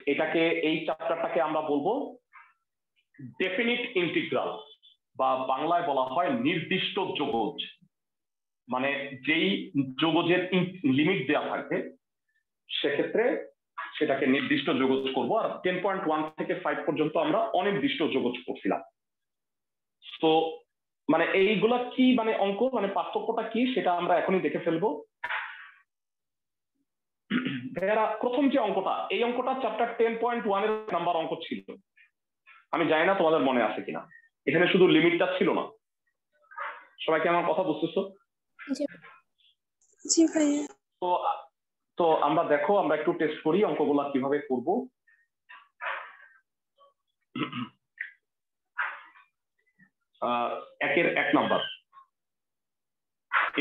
এটাকে এই চ্যাপ্টারটাকে আমরা বলবো ডেফিনিট ইন্টিগ্রাল, বা বাংলায় বলা হয় নির্দিষ্ট যোগজ। মানে যেই যোগজের লিমিট দেওয়া থাকবে সেক্ষেত্রে সেটাকে নির্দিষ্ট যোগজ করব। আর 10.1 থেকে 5 পর্যন্ত আমরা অনির্দিষ্ট যোগজ করছিলাম। তো মানে এইগুলা কি মানে অঙ্ক, মানে পার্থক্যটা কি সেটা আমরা এখনই দেখে ফেলবো। প্রথম যে অঙ্কটা, এই অঙ্কটা চ্যাপ্টার 10.1 এর নাম্বার অঙ্ক ছিল। আমি জানি না তোমাদের মনে আছে কিনা, এখানে শুধু লিমিটটা ছিল না। সবাই কি আমার কথা বুঝতেছো? জি ভাইয়া। তো আমরা দেখো, আমরা একটু টেস্ট করি অঙ্কগুলা কিভাবে করব। একের 1 number,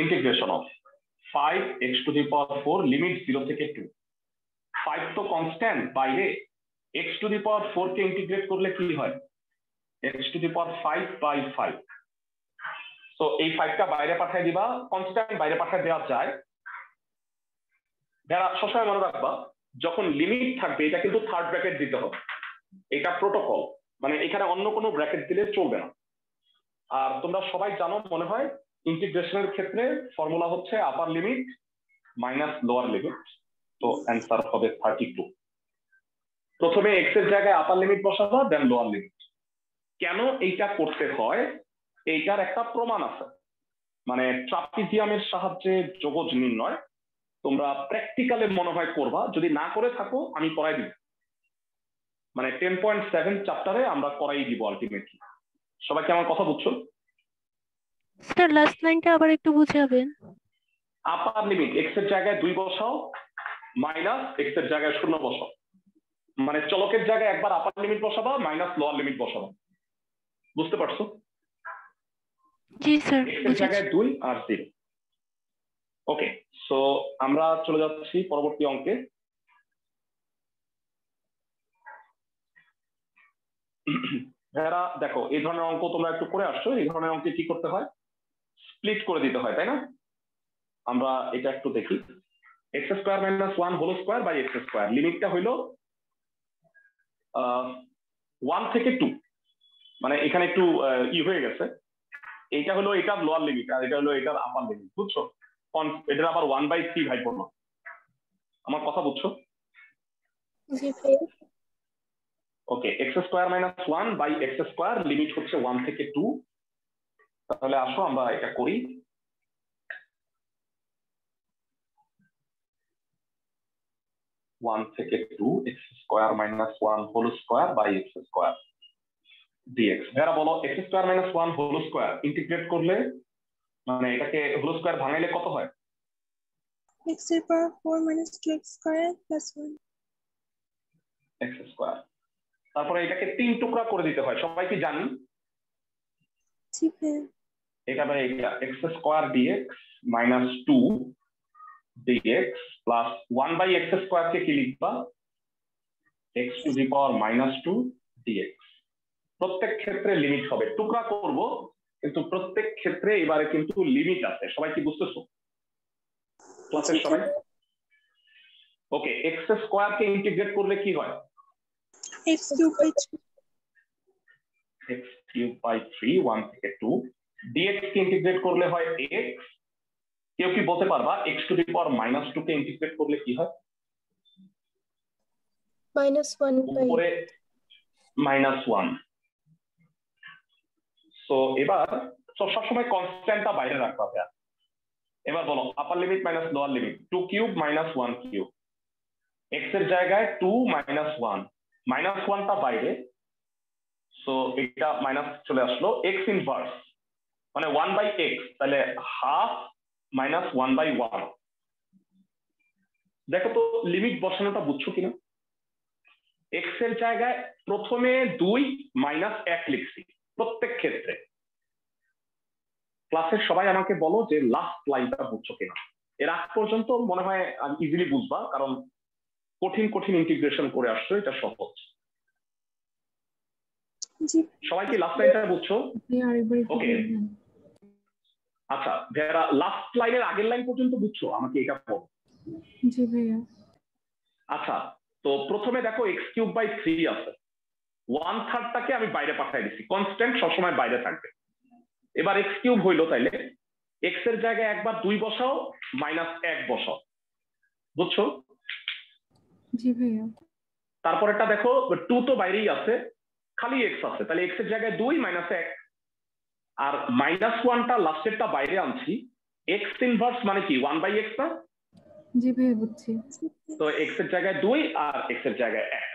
integration of 5x⁴ limit 0 থেকে 2। 5 তো কনস্ট্যান্ট, বাইরে x⁴ কে ইন্টিগ্রেট করলে কি হয়? x⁵/5। তো এই 5টা বাইরে পাঠিয়ে দিবা, কনস্ট্যান্ট বাইরে পাঠিয়ে দেওয়া যায়। যারা সবসময় মনে রাখবা, যখন লিমিট থাকবে এটা কিন্তু থার্ড ব্র্যাকেট দিতে হবে, এটা প্রোটোকল। মানে এখানে অন্য কোনো ব্র্যাকেট দিলে চলবে না। আর তোমরা সবাই জানো মনে হয় ইন্টিগ্রেশনের ক্ষেত্রে ফর্মুলা হচ্ছে আপার লিমিট মাইনাস লোয়ার লিমিট। তো অ্যান্সার হবে 32। প্রথমে এক্স এর জায়গায় আপার লিমিট বসাবো, দেন লোয়ার লিমিট। কেন এইটা করতে হয়, এইটার একটা প্রমাণ আছে। মানে ট্রাপিজিয়ামের সাহায্যে যোগজ নির্ণয় তোমরা প্র্যাকটিক্যালে মনে হয় করবা, যদি না করে থাকো আমি করাই দিব। মানে 10.7 চ্যাপ্টারে আমরা করাই দিব আলটিমেটলি। সবাই কি আমার কথা বুঝছো? স্যার লাস্ট লাইনটা আবার একটু বুঝাবেন। আপার লিমিট এক্স এর জায়গায় 2 বসাও, মাইনাস এক্স এর জায়গায় 0 বসাও। মানে চলকের জায়গায় একবার আপার লিমিট বসাবা, মাইনাস লোয়ার লিমিট বসাবা। বুঝতে পারছো? জি স্যার, এক্স এর জায়গায় 2 আর 0। ওকে, সো আমরা চলে যাচ্ছি পরবর্তী অঙ্কে। ভাইয়ারা দেখো, এই ধরনের অঙ্ক তোমরা একটু করে আসছো। এই ধরনের অঙ্কে কি করতে হয়? স্প্লিট করে দিতে হয়, তাই না? আমরা এটা একটু দেখি। x² - 1² লিমিটটা হইলো 1 থেকে 2। মানে এখানে একটু হয়ে গেছে। এইটা হলো এটার লোয়ার লিমিট, আর এটা হলো এটার আপার লিমিট। বুঝছো? এটার আবার 1/3 ভাই বলো। আমার কথা বুঝছো? ওকে, x² - 1/x², লিমিট হচ্ছে 1 থেকে 2। তাহলে আসো আমরা এটা করি। (1 থেকে 2) x² - 1² dx। ভাইয়ারা বলো, x² - 1² ইন্টিগ্রেট করলে, মানে এটাকে হোল স্কয়ার ভাঙাইলে কত হয়? x⁴ - 2x² + 1 x²। তারপরে এটাকে 3 টুকরা করে দিতে হয়, সবাই কি জানি? জি ভাইয়া। এটা মানে এটা x² dx - 2 dx plus 1/x² কে কি লিখবা? x⁻² dx। প্রত্যেক ক্ষেত্রে লিমিট হবে, টুকরা করব কিন্তু প্রত্যেক ক্ষেত্রে এবারে কিন্তু লিমিট আছে। সবাই কি বুঝতেছো ক্লাসের সবাই? ওকে, x² কে ইন্টিগ্রেট করলে কি হয়? x³/3 1 থেকে 2। dx কে ইন্টিগ্রেট করলে হয় x। কেউ কি বলতে পারবা x⁻² কে ইন্টিগ্রেট করলে কি হয়? -1/, উপরে -1। সো এবার সবসময় কনস্ট্যান্টটা বাইরে রাখতে হবে। এবার বলো, upper limit minus lower limit, 2³ - 1³ x এর জায়গায় 2 - 1, -1টা বাইরে। সো এটা মাইনাস চলে আসলো। x ইনভার্স মানে 1/x, তাহলে হাফ মাইনাস 1/1। দেখো তো লিমিট বসানোটা বুঝছো কিনা? x এর জায়গায় প্রথমে 2 - 1 লিখছি প্রত্যেক ক্ষেত্রে। ক্লাসের সবাই আমাকে বলো যে লাস্ট লাইনটা বুঝছো কিনা। এর আগ পর্যন্ত মনে হয় ইজিলি বুঝবা, কারণ কঠিন কঠিন ইন্টিগ্রেশন করে আসছো, এটা সহজ। সবাই কি লাস্ট লাইনটা বুঝছো? ওকে, আচ্ছা ভাইয়া, লাস্ট লাইনের আগের লাইন পর্যন্ত বুঝছো? আমাকে এটা বলো। জি ভাইয়া। আচ্ছা, তো প্রথমে দেখো x³/3 আছে, 1/3টাকে আমি বাইরে পাঠিয়ে দিচ্ছি, কনস্ট্যান্ট সবসময় বাইরে থাকবে। এবার x³ হইলো, তাইলে x এর জায়গায় একবার 2 বসাও, -1 বসাও, বুঝছো? জি ভাইয়া। তারপরেরটা দেখো 2 তো বাইরেই আছে, খালি x আছে, তাহলে x এর জায়গায় 2 -1, আর -1টা লাস্টেরটা বাইরে আনছি। x ইনভার্স মানে কি 1/x না? জি ভাইয়া বুঝছি। তো x এর জায়গায় 2 আর x এর জায়গায় 1,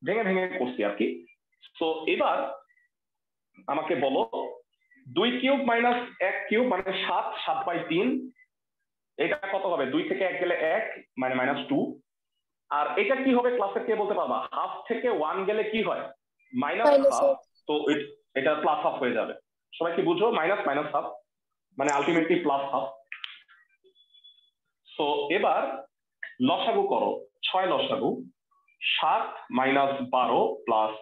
ভেঙে ভেঙে করছি আর কি। তো এবার আমাকে বলো 2³ - 1³ মানে 7, 7/3, এটা কত হবে? 2 থেকে 1 গেলে 1 মানে -2। আর এটা কি হবে ক্লাসে কে বলতে পারবা? হাফ থেকে 1 গেলে কি হয়? -1/2, তো এটা +1/2 হয়ে যাবে। সবাই কি বুঝো? -1/2 মানে আলটিমেটলি +1/2। তো এবার লসাগু করো, 6 লসাগু 7 - 12 +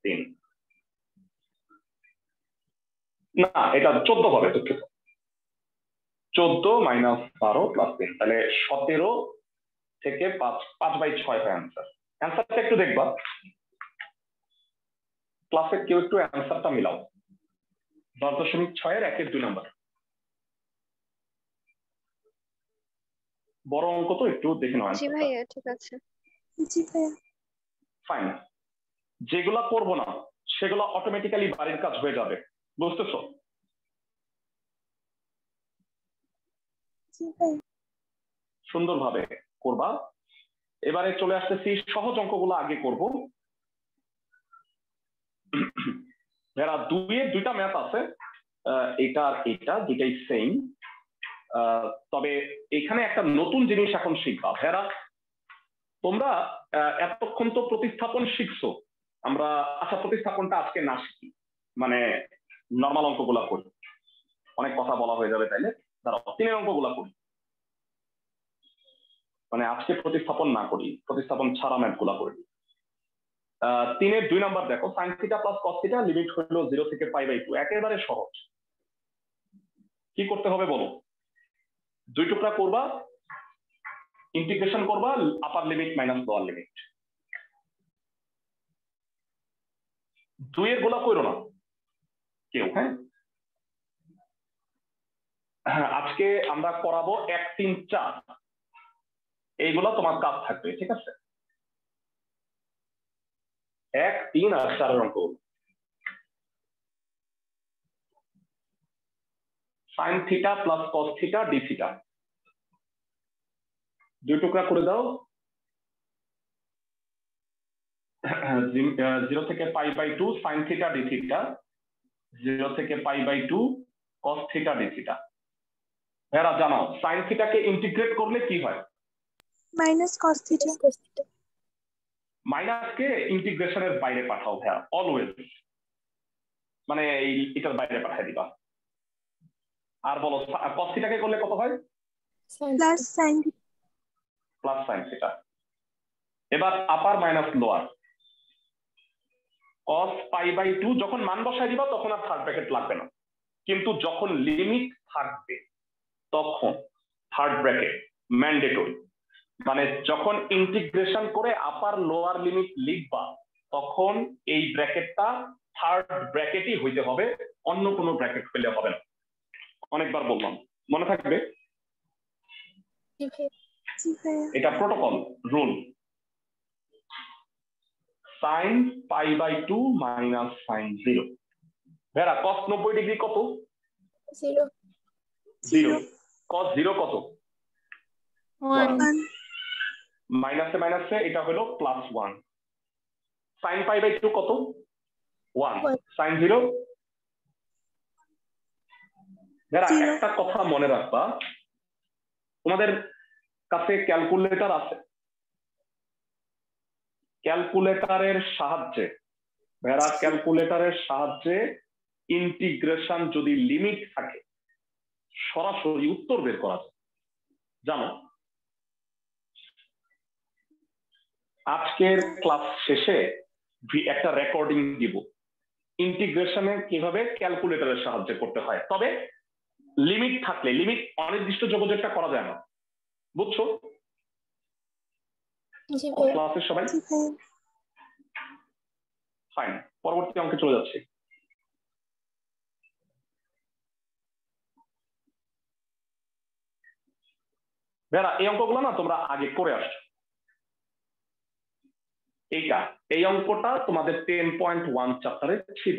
3, না এটা 14 হবে, দুঃখিত, 14 - 12 + 3, তাহলে 17 থেকে 5/6 হয় অ্যান্সার। অ্যান্সারটা একটু দেখবা, ক্লাসে কেউ একটু অ্যান্সারটা মিলাও। 10.6 এর 1 এর 2 নাম্বার, বড় অঙ্ক তো একটু দেখে নাও। জি ভাইয়া, ঠিক আছে। জি ভাইয়া। ফাইন, যেগুলা করবো না সেগুলো অটোমেটিক্যালি বাড়ির কাজ হয়ে যাবে, বুঝতেছো? সুন্দরভাবে করবা। এবারে চলে আসতেছি সহজ অঙ্কগুলো আগে করব। যারা 2 এর 2টা ম্যাথ আছে, এটা আর এটা দুটাই সেম, তবে এখানে একটা নতুন জিনিস এখন শিখবা। ভেরা, তোমরা এতক্ষণ তো প্রতিস্থাপন শিখছো, আমরা আচ্ছা প্রতিস্থাপনটা আজকে না শিখি, মানে নর্মাল অঙ্কগুলা করি, অনেক কথা বলা হয়ে যাবে, তাইলে দাঁড়াও 3 এর অঙ্কগুলা করি, মানে আজকে প্রতিস্থাপন না করি, প্রতিস্থাপন ছাড়া ম্যাথ গুলা করি। 3 এর 2 নাম্বার দেখো, sin θ + cos θ লিমিট হলো 0 থেকে π/2, একেবারে সহজ। কি করতে হবে বলো? 2 টুকরা করবা, ইন্টিগ্রেশন করবা, আপার লিমিট মাইনাস লোয়ার লিমিট। 2 এর গুলা কইরো না কেউ, হ্যাঁ? আজকে আমরা করাবো 1, 3, 4, এইগুলো তোমার কাজ থাকবে, ঠিক আছে? 1, 3 আর 4 এর অঙ্ক। sin θ + cos θ dθ, 2 টুকরা করে দাও, 0 থেকে π/2 sin θ dθ, 0 থেকে π/2 cos θ dθ। এরা জানো sin θ কে ইন্টিগ্রেট করলে কি হয়? -cos θ। মাইনাস কে ইন্টিগ্রেশনের বাইরে পাঠাও ভাইয়া, অলওয়েজ, মানে এটার বাইরে পাঠিয়ে দিবা। আর বলো cos θ কে করলে কত হয়? +sin θ। এবার আপার মাইনাস লোয়ার, cos π/2 যখন মান বসাই দিবা তখন আর থার্ড ব্র্যাকেট লাগবে না, কিন্তু যখন লিমিট থাকবে তখন থার্ড ব্র্যাকেট ম্যান্ডেটরি, মানে যখন ইন্টিগ্রেশন করে আপার লোয়ার লিমিট লিখবা তখন এই ব্র্যাকেটটা থার্ড ব্র্যাকেটই হইতে হবে, অন্য কোনো ব্র্যাকেট পেলে হবে না। অনেকবার বললাম, মনে থাকবে? এটা protocol rule. sin π/2 minus sin 0। ভেরা cos 90 ডিগ্রি কত? 0। cos 0 কত? 1 মাইনাসে মাইনাসে এটা হলো +1। sin π/2 কত? 1। sin 0? যারা একটা কথা মনে রাখবা, তোমাদের কাছে ক্যালকুলেটর আছে? ক্যালকুলেটরের সাহায্যে, ভেরা ক্যালকুলেটরের সাহায্যে ইন্টিগ্রেশন যদি লিমিট থাকে সরাসরি উত্তর বের করা যায়, জানো? আজকের ক্লাস শেষে একটা রেকর্ডিং দিব ইন্টিগ্রেশনে কিভাবে ক্যালকুলেটরের সাহায্যে করতে হয়, তবে লিমিট থাকলে, লিমিট অনির্দিষ্ট যোগযোগটা করা যায় না, বুঝছো? জি ভাইয়া। ক্লাসের সবাই জি ভাইয়া ফাইন, পরবর্তী অঙ্কে চলে যাচ্ছে। ভাইরা এই অঙ্কগুলো না তোমরা আগে করে আসছো। এই অঙ্কটা তোমাদের 10.1 চ্যাপ্টারে ছিল।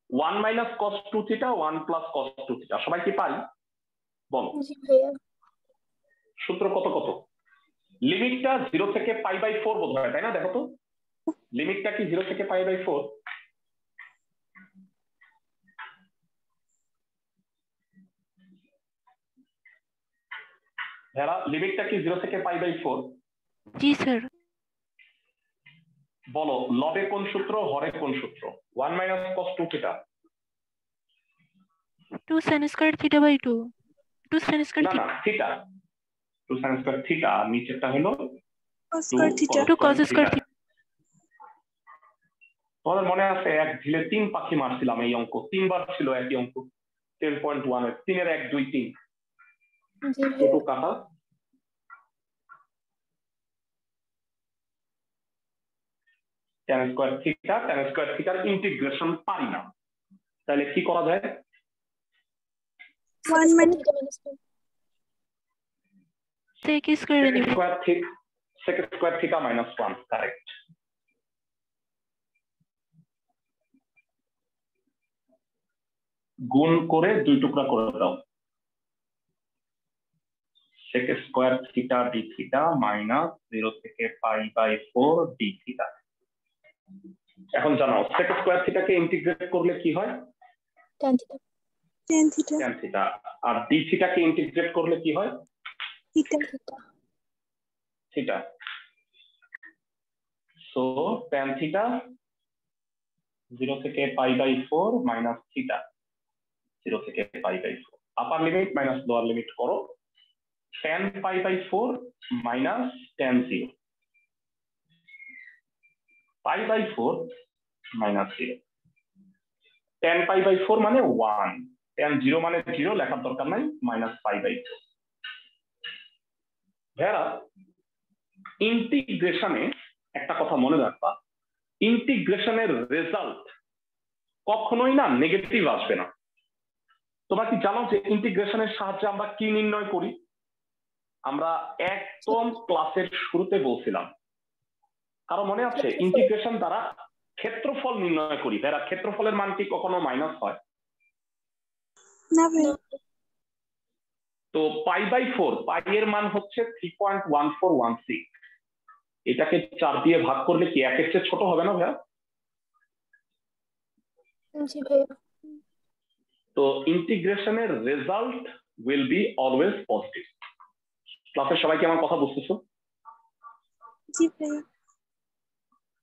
1 minus cos 2 theta 1 plus cos 2 theta সবাই কি পারি? বলো জি ভাইয়া। সূত্র কত কত? লিমিটটা 0 থেকে π/4 বোধ হয়, তাই না? দেখো তো লিমিটটা কি 0 থেকে π/4? ভাইরা লিমিটটা কি 0 থেকে π/4? জি স্যার। বলো লবে কোন সূত্র, হরে কোন সূত্র? 1 minus cos 2 theta 2 sin square theta by 2 2 sin square না না থিটা 2 sin স্কয়ার থিটা, আর নিচেরটা হলো cos square theta 2 cos square theta. তোমাদের মনে আছে এক ঢিলে 3 পাখি মারছিলাম, এই অঙ্ক 3 বার ছিল একই অঙ্ক 10.1 এর 3 এর 1 2 3 জি ভাইয়া। দুটো কাটা tan স্কয়ার থিটার ইন্টিগ্রেশন পারি না, তাহলে কি করা যায়? 1 মাইনাস sec স্কয়ার নিব। sec square theta minus 1, correct. গুণ করে 2 টুকরা করে দাও, sec square theta d theta minus 0 থেকে π/4 d থিটা। এখন জানাও sec স্কয়ার থিটাকে ইন্টিগ্রেট করলে কি হয়? tan theta. tan theta tan theta. আর d থিটাকে ইন্টিগ্রেট করলে কি হয়? Theta theta. So tan theta 0 থেকে π/4 মাইনাস থিটা 0 থেকে π/4। Upper limit minus lower limit করো, tan π/4 minus tan 0 π/4 minus 0। tan π/4 মানে 1, tan 0 মানে 0, লেখার দরকার নাই, মাইনাস π/4। ভাইরা ইন্টিগ্রেশনে একটা কথা মনে রাখবা, ইন্টিগ্রেশনের রেজাল্ট কখনোই না নেগেটিভ আসবে না। তোমরা কি জানো যে ইন্টিগ্রেশনের সাহায্যে আমরা কি নির্ণয় করি? আমরা একদম ক্লাসের শুরুতে বলছিলাম, কারো মনে আছে? ইন্টিগ্রেশন দ্বারা ক্ষেত্রফল নির্ণয় করি। ভাইরা ক্ষেত্রফলের মান কি কখনো মাইনাস হয়? না ভাইয়া তো π/4 পাই এর মান হচ্ছে 3.1416, এটাকে 4 দিয়ে ভাগ করলে কি 1 এর চেয়ে ছোট হবে না ভাইয়া? জি ভাইয়া। তো ইন্টিগ্রেশনের result will be always positive. ক্লাসের সবাই কি আমার কথা বুঝতেছো? জি ভাইয়া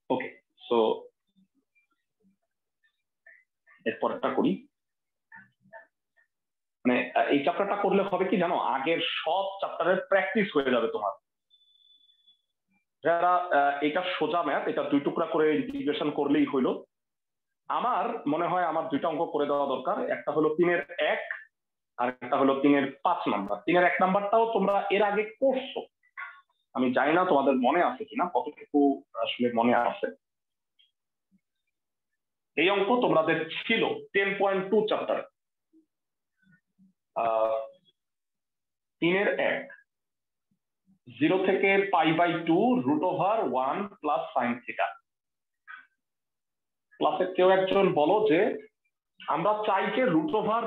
ওকে, সো এরপরটা করি। মানে এই চ্যাপ্টারটা করলে হবে কি জানো, আগের সব চ্যাপ্টারের প্র্যাকটিস হয়ে যাবে তোমার। যারা এটা সোজা ম্যাথ, এটা 2 টুকরা করে ইন্টিগ্রেশন করলেই হইলো। আমার মনে হয় আমার 2টা অঙ্ক করে দেওয়া দরকার, একটা হলো 3 এর 1 আর একটা হলো 3 এর 5 নাম্বার। 3 এর 1 নাম্বারটাও তোমরা এর আগে করছো, আমি জানি না তোমাদের মনে আছে কিনা, কতটুকু আসলে মনে আছে। এই অঙ্ক তোমাদের ছিল 10.2 চ্যাপ্টার। 3 এর 1 0 থেকে π/2 √1 প্লাস সাইন থিটা। ক্লাসে কেউ একজন বলো যে আমরা চাই যে √,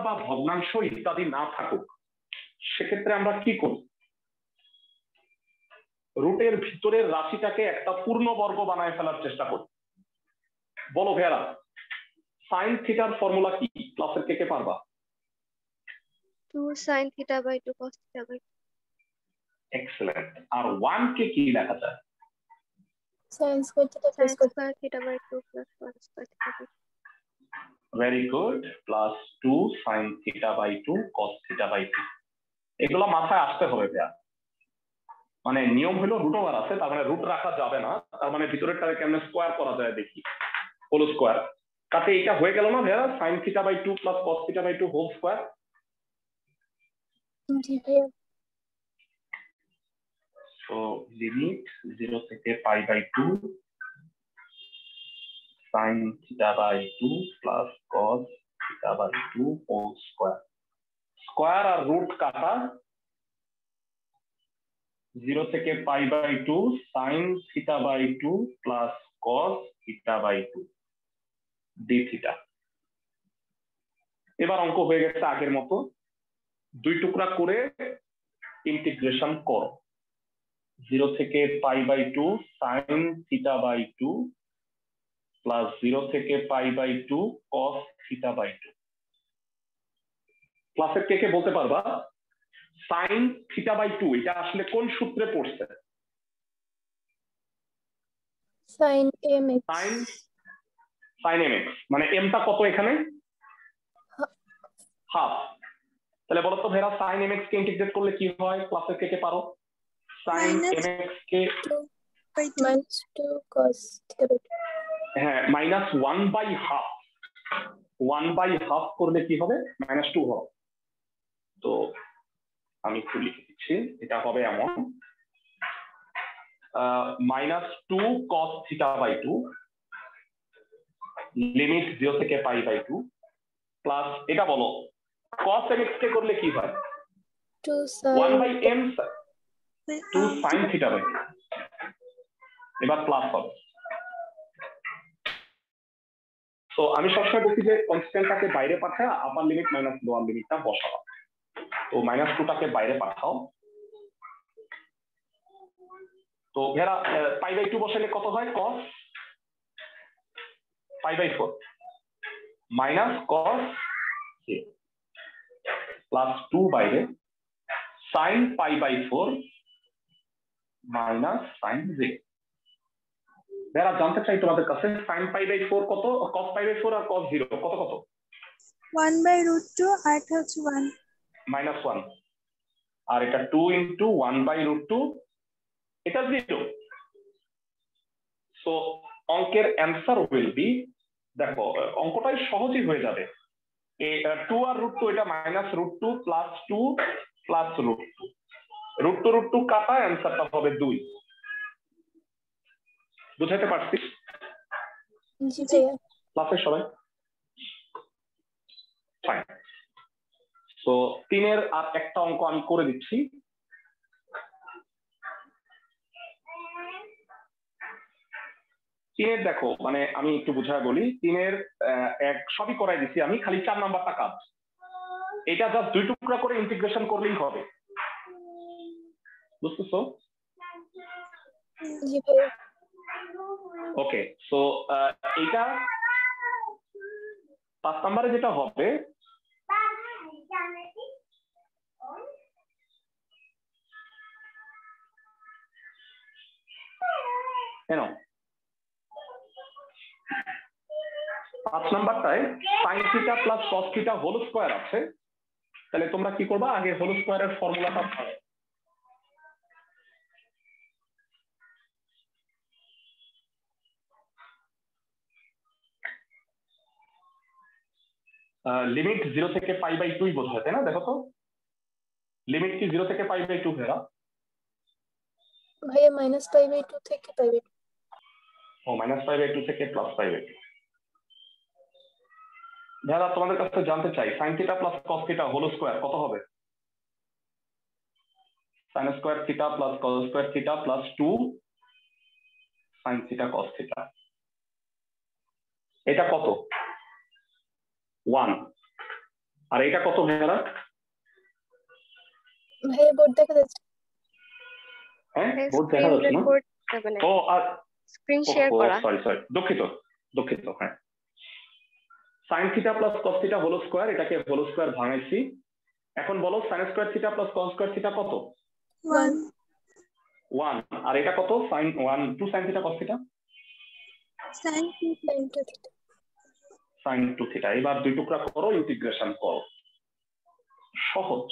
বা ভগ্নাংশ ইত্যাদি না থাকুক, সেক্ষেত্রে আমরা কি করি? রুটের ভিতরের রাশিটাকে একটা পূর্ণবর্গ বানায় ফেলার চেষ্টা করি। বলো ভাইয়ারা, সাইন থিটার ফর্মুলা কি? ক্লাসের কে কে পারবা? 2 sin theta by 2 cos theta by 2। Excellent. আর 1 কে কি লেখা যায়? sin square theta sin plus square theta by 2 plus 1 square theta by 2। Very good, plus 2 sin theta by 2 cos theta by 2। এগুলো মাথায় আসতে হবে ভাইয়া। মানে নিয়ম হলো √, আছে, তার মানে রুট রাখা যাবে না, তার মানে ভিতরেরটাকে কেমনে স্কোয়ার করা যায় দেখি, হোল স্কোয়ার। তাতে এটা হয়ে গেল না ভাইয়া, sin theta by 2 plus cos theta by 2 whole square. জি ভাইয়া। সো লিমিট 0 থেকে π/2 sin θ/2 plus cos θ/2 whole square. Square আর রুট কাটা 0 থেকে π/2 sin θ/2 প্লাস cos θ/2 dθ। এবার অঙ্ক হয়ে গেছে আগের মতো, দুই টুকরা করে ইন্টিগ্রেশন করো। 0 থেকে π/2 sin θ/2 প্লাস 0 থেকে π/2 cos θ/2। ক্লাসের কে কে বলতে পারবা sin θ/2 এটা আসলে কোন সূত্রে পড়ছে? sin mx sin mx মানে এমটা কত এখানে? হাফ। তাহলে বলো তো ভেরা sin mx কে ইন্টিগ্রেট করলে কি হয়? ক্লাসের কে কে পারো? sin mx কে -2 cos θ/2। হ্যাঁ -1/2 1/2 করলে কি হবে? -2 হবে। তো আমি একটু লিখে দিচ্ছি, এটা হবে এমন -2 cos θ/2 লিমিট 0 থেকে π/2 প্লাস এটা বলো cos mx কে করলে কি হয়? 1/m 2 sin θ/2 এবার প্লাস হবে। তো আমি সবসময় বলছি যে কনস্ট্যান্টটাকে বাইরে পাঠায় আপার লিমিট মাইনাস লোয়ার লিমিটটা বসাও। তো -2টাকে বাইরে পাঠাও। তো ভেরা π/2 বসালে কত হয়? cos π/4 মাইনাস cos প্লাস 2 বাইরে sin π/4 মাইনাস sin z। ভেরা জানতে চাই তোমাদের কাছে sin π/4 কত, cos π/4 আর cos 0 কত কত? 1/√2 আর এটা হচ্ছে 1 -1 আর এটা 2 × 1/√2 এটা 0। সো অঙ্কের অ্যান্সার উইল বি, দেখো অঙ্কটাই সহজই হয়ে যাবে। 2 আর √2 এটা -√2 প্লাস 2 প্লাস √2 √2 কাটা অ্যান্সারটা হবে 2। বুঝাতে পারছি? জি ভাইয়া। ক্লাসের সবাই ফাইন। তো 3-এর আর একটা অঙ্ক আমি করে দিচ্ছি। তিনের দেখো মানে আমি একটু বুঝায় বলি, 3-এর সবই করাই দিচ্ছি আমি, খালি 4 নাম্বারটা কাজ। এটা জাস্ট 2 টুকরা করে ইন্টিগ্রেশন করলেই হবে, বুঝতেছো? জি ভাইয়া। ওকে, সো এইটা 5 নম্বরে যেটা হবে কেন 5 নাম্বারটায় sin θ plus cos θ whole square আছে। তাহলে তোমরা কি করবা, আগে হোল স্কয়ারের ফর্মুলাটা লিমিট 0 থেকে π/2 বোঝায়, তাই না? দেখো তো লিমিট কি 0 থেকে π/2 ভেরা? ভাইয়া -π/2 থেকে π/2। ও -π/2 থেকে +π/2। ভেরা তোমাদের কাছে জানতে চাই sin θ plus cos θ whole square কত হবে? sin square θ plus cos square θ plus 2 sin θ cos θ। এটা কত? 1। আর এটা কত ভেরা? ভাইয়া বোর্ড দেখা যাচ্ছে। হ্যাঁ বোর্ড দেখা যাচ্ছে না? ও আর স্ক্রিন শেয়ার করা। সরি দুঃখিত। হ্যাঁ sin θ plus cos θ whole square, এটাকে হোল স্কয়ার ভাঙাইছি। এখন বলো sin square θ plus cos square θ কত? 1। আর এটা কত? sin 2 sin θ cos θ sin 2 θ। এবার 2 টুকরা করো, ইন্টিগ্রেশন করো, সহজ।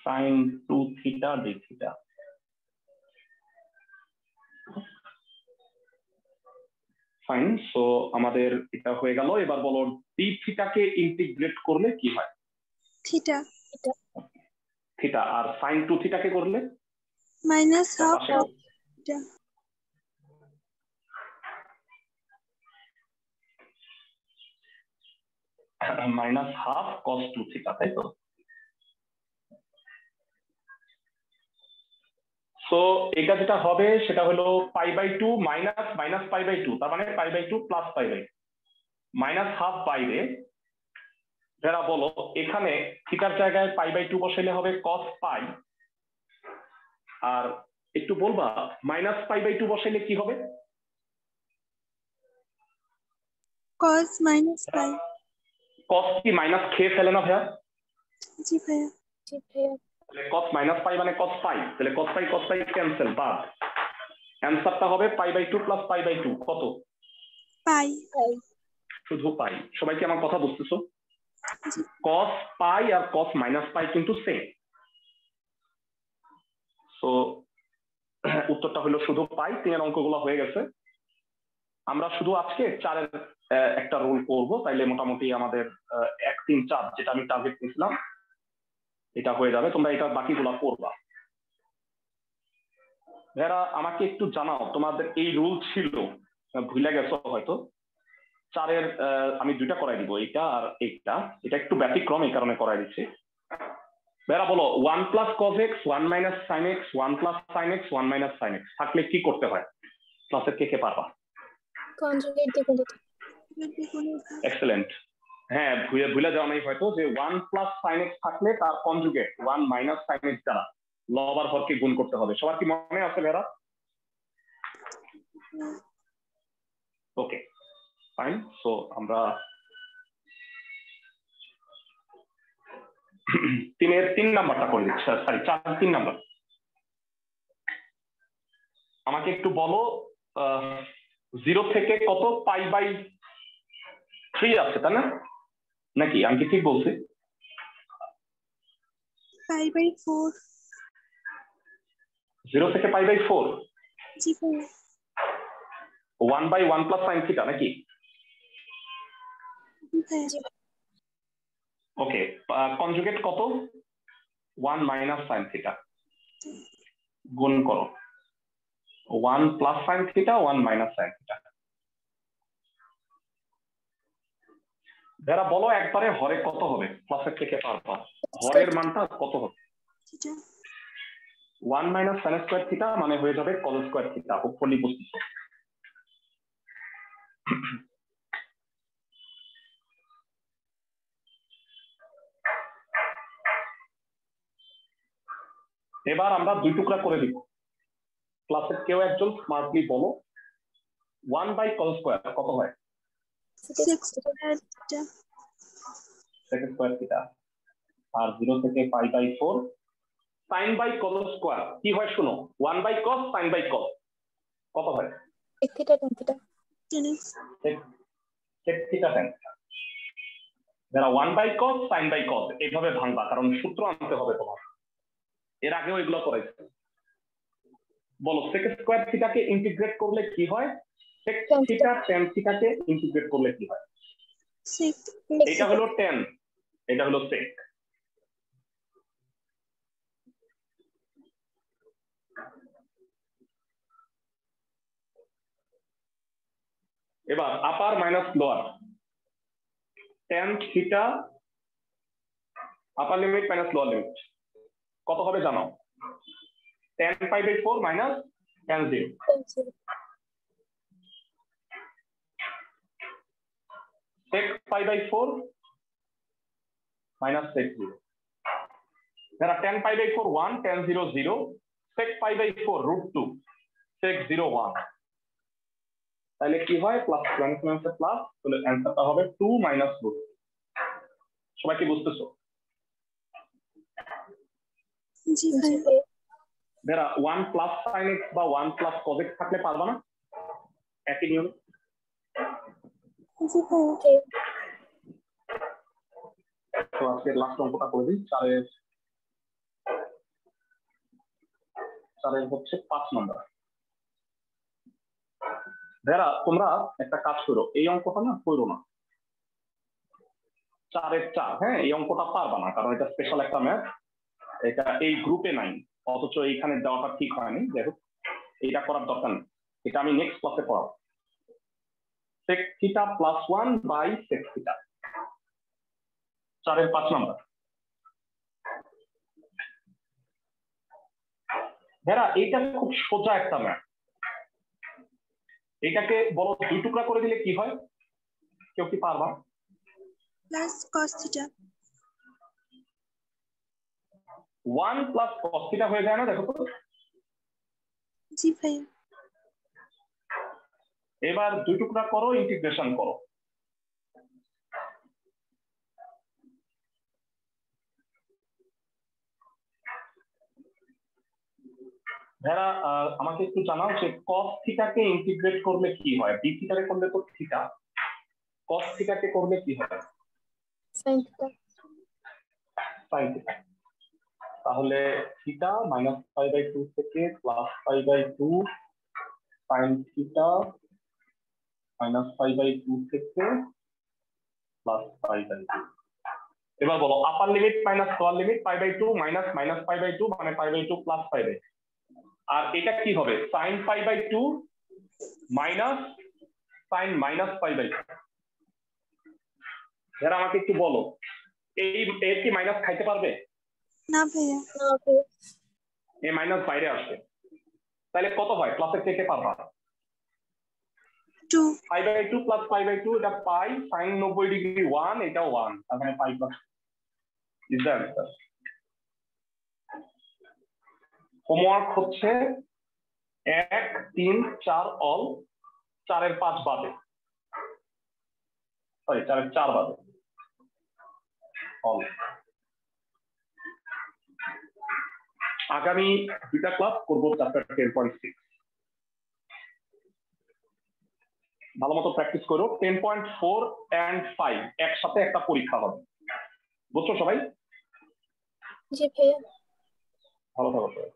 sin 2 θ dθ ফাইন, সো আমাদের এটা হয়ে গেল। এবার বলো ডি থিটাকে ইন্টিগ্রেট করলে কি হয়? Theta theta. আর সাইন টু থিটাকে করলে minus half theta. Minus half cos two theta, তাই তো? সো এটা যেটা হবে সেটা হলো pi by two minus minus pi by two, তার মানে pi by two plus pi by minus half বাইরে। যারা বলো এখানে থিটার জায়গায় পাই বাই টু বসাইলে হবে কস পাই, আর একটু বলবা মাইনাস পাই বাই টু বসাইলে কি হবে? কস মাইনাস পাই। কস কি মাইনাস খেয়ে ফেলে না ভাইয়া? জি ভাইয়া। জি ভাইয়া। তাহলে কস মাইনাস পাই মানে কস পাই, তাহলে কস পাই ক্যান্সেল, বাদ। অ্যান্সারটা হবে pi by two plus pi by two, কত? পাই। শুধু পাই। সবাই কি আমার কথা বুঝতেছো? কস পাই আর কস মাইনাস পাই কিন্তু সেম। সো উত্তরটা হলো শুধু পাই। 3 অঙ্কগুলো হয়ে গেছে। আমরা শুধু আজকে 4-এর একটা রুল করব, তাইলে মোটামুটি আমাদের 1, 3, 4 যেটা আমি টার্গেট নিয়েছিলাম এটা হয়ে যাবে। তোমরা এটা বাকিগুলা করবা। যারা আমাকে একটু জানাও তোমাদের এই রুল ছিল, ভুলে গেছো হয়তো। 4-এর আমি 2টা করাই দিব, এইটা আর এইটা। এটা একটু ব্যতিক্রম, এই কারণে করাই দিচ্ছি। বেরা বলো 1 plus cos x 1 minus sine x 1 plus sine x 1 minus sine x থাকলে কি করতে হয়? ক্লাসের কে কে পারবা? কনজুগেট দ্বিগুণ দিতে। এক্সেলেন্ট। হ্যাঁ, ভুলে যাওয়া নাই হয়তো যে 1 প্লাস সাইন এক্স থাকলে তার কনজুগেট 1 মাইনাস সাইন এক্স দ্বারা লব আর হরকে গুণ করতে হবে। সবার কি মনে আছে বেরা? Okay fine. সো আমরা 3-এর 3 নাম্বারটা করে দিচ্ছি, সরি 4-এর 3 নাম্বার। আমাকে একটু বলো 0 থেকে কত পাই বাই 3 আছে, তাই না? নাকি আমি কি ঠিক বলছি? পাই বাই 4। 0 থেকে পাই বাই 4। জি ভাইয়া। 1 বাই 1 প্লাস সাইন থিটা নাকি? ওকে, কনজুগেট কত? 1 মাইনাস সাইন থিটা, গুণ করো 1 plus sine theta 1 minus sine theta. যারা বলো একবারে হরে কত হবে? ক্লাসের থেকে পারবা হরের মানটা কত হবে? 1 মাইনাস সাইন স্কয়ার থিটা মানে হয়ে যাবে কজ স্কয়ার থিটা। হোপফুলি বুঝতেছো। এবার আমরা 2 টুকরা করে দিব। ক্লাসের কেউ একজন স্মার্টলি বলো 1 বাই কজ স্কয়ার কত হয়? সেক স্কয়ার থিটা। আর 0 থেকে pi by 4 sine by cos square কি হয় শুনো? 1 by cos sine by cos কত হয়? Sec theta tan theta. Sec theta tan theta. যারা 1 by cos sine by cos এইভাবে ভাঙবা, কারণ সূত্র আনতে হবে তোমার। এর আগেও এগুলো করাইছে। বলো সেক স্কয়ার থিটাকে ইন্টিগ্রেট করলে কি হয়? সেক থিটা ট্যান থিটাকে ইন্টিগ্রেট করলে কি হয়? সেক। এটা হলো ট্যান, এটা হলো সেক। এবার upper minus lower, tan theta upper limit minus lower limit কত হবে জানো? Tan pi by 4 minus tan 0। Sec pi by 4 minus sec 0। যারা tan pi by 4 1, tan 0 0, sec pi by 4 √2, sec 0 1। তাহলে কি হয়? প্লাস প্লাস প্লাস, তাহলে অ্যান্সারটা হবে 2 মাইনাস √2। সবাই কি বুঝতেছো? জি ভাইয়া। যারা 1 প্লাস সাইন এক্স বা 1 প্লাস কজ এক্স থাকলে পারবা না? একই নিয়মে। জি ভাইয়া। তো আজকে লাস্ট অঙ্কটা করে দিই। 4-এর হচ্ছে 5 নম্বর। যারা তোমরা একটা কাজ করো, এই অঙ্কটা না করো না, 4 এর 4, হ্যাঁ এই অঙ্কটা পারবা না কারণ এটা স্পেশাল একটা ম্যাথ, এটা এই গ্রুপে নাই, অথচ এইখানে দেওয়াটা ঠিক হয়নি। যাই হোক এটা করার দরকার নেই, এটা আমি নেক্সট ক্লাসে পড়াবো। sec θ + 1 বাই sec θ, 4 এর 5 নাম্বার। যারা এইটা খুব সোজা একটা ম্যাথ, এটাকে বলো 2 টুকরা করে দিলে কি হয়, কেউ কি পারবা? Plus cos theta. 1 + cos θ হয়ে যায় না, দেখো তো। জি ভাইয়া। এবার 2 টুকরা করো, ইন্টিগ্রেশন করো। যারা আমাকে একটু জানাও যে cos θ কে ইন্টিগ্রেট করলে কি হয়? d θ কে করলে তো থিটা, cos θ কে করলে কি হয়? sin theta. sin θ। তাহলে থিটা -π/2 থেকে +π/2, sin θ -π/2 থেকে +π/2। এবার বলো upper limit minus lower limit π/2 minus -π/2 মানে π/2 প্লাস π/2, আর এটা কি হবে sin π/2 মাইনাস sin -π/2। যারা আমাকে একটু বলো এই এর কি মাইনাস খাইতে পারবে? না ভাইয়া। না ভাইয়া। এই মাইনাস বাইরে আসবে, তাহলে কত হয় ক্লাসের কে পারবা? 2 π/2 প্লাস π/2, এটা পাই, sin 90 ডিগ্রি 1, এটাও 1, তার মানে পাই plus is the answer. Homework হচ্ছে 1, 3, 4 অল, 4 এর 5 বাদে, সরি 4 এর 4 বাদে অল। আগামী 2টা ক্লাস করবো চ্যাপ্টার 10.6। ভালো মতো প্র্যাকটিস করো। 10.4 and 5 একসাথে একটা পরীক্ষা হবে, বুঝছো সবাই? জি ভাইয়া। ভালো থাকো সবাই।